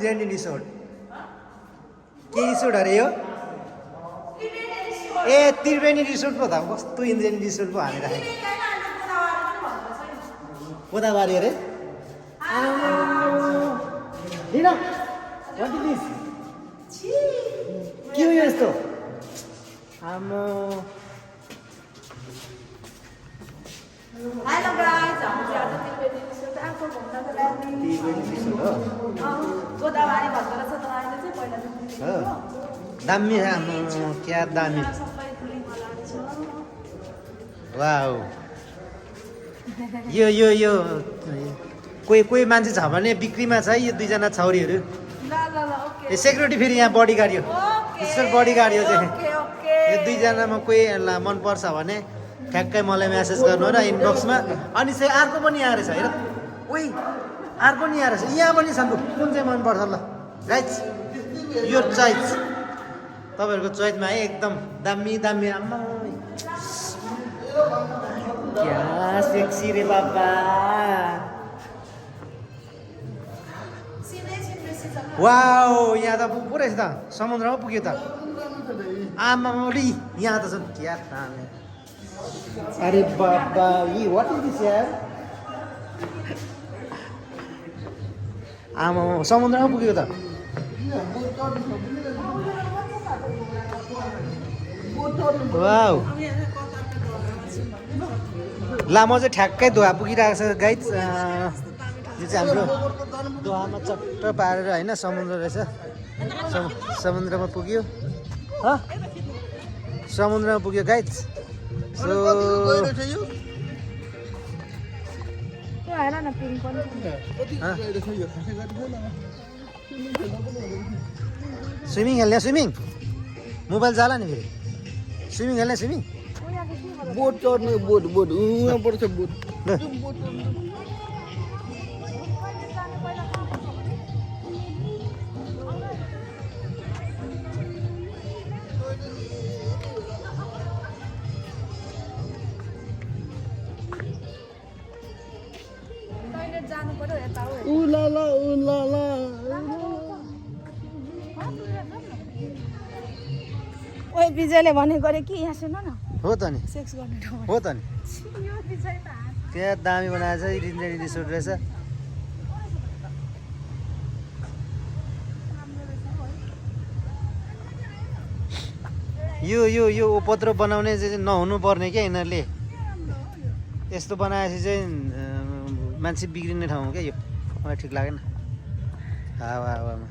इन्द्रेणी resort के resort अरे यो ए त्रिवेणी रिसोर्ट पो त कस्तो इन्द्रेणी रिसोर्ट पो हालिराखेको गोदावरी अरे लिन what is this? के हो यस्तो आमो हेलो गाइस हम चाहिँ आज त्रिवेणी रिसोर्ट आएको घुम्नको लागि त्रिवेणी रिसोर्ट हो गोदावरी भन्दो रहेछ तपाईँले चाहिँ पहिला हो दामी आमो क्या दामी सबै फुलिङवालाहरू छ वाउ यो कोही कोही मान्छे छ भने बिक्रीमा छ है यो दुईजना छौरीहरू ल ओके यो सेक्युरिटी फेरि यहाँ बडीगार्ड यो स्पेसल बडीगार्ड यो चाहिँ ओके ओके यो दुईजनामा कोही मन पर्छ भने ठ्याक्कै मलाई मेसेज गर्नु र इनबक्समा अनि चाहिँ अर्को पनि यहाँ रहेछ हेर ओइ अर्को पनि यहाँ रहेछ यहाँ पनि छ लु कुन चाहिँ मनपर्छ ल गाइज यो चोइस तपाईँहरूको चोइसमा है एकदम दामी दामी आम्मा क्या सेक्सी रे बाबा वाउ यहाँ त पो रहेछ त समुद्रमा पुग्यो त आमा यहाँ त छन् क्या तामे अरे बाबा यी वाट इज दिस यार आमा समुद्रमा पुग्यो त वाउ ला म चाहिँ ठ्याक्कै धुवा पुगिरहेको छ गाइज यो चाहिँ हाम्रो धुवामा चट्ट पारेर होइन समुद्र रहेछ समुद्रमा पुग्यो समुद्रमा पुग्यो गाइज सो स्विमिङ खेल्ने स्विमिङ मोबाइल जाला नि फेरि स्विमिङ खेल्ने स्विमिङ बोट चढ्ने बोट उहाँ पर्छ बोट ओइ विजयले भनेको अरे कि यहाँ सुन न हो त नि सेक्स गर्ने ठाउँ हो त नि यो विजय त क्या दामी बनाएछ इन्द्रेणी रिसोर्ट रहेछ यो उपद्रो बनाउने चाहिँ नहुनु पर्ने क्या यिनीहरूले यस्तो बनाएपछि चाहिँ मान्छे बिग्रिने ठाउँ क्या यो मलाई ठिक लागेन हावामा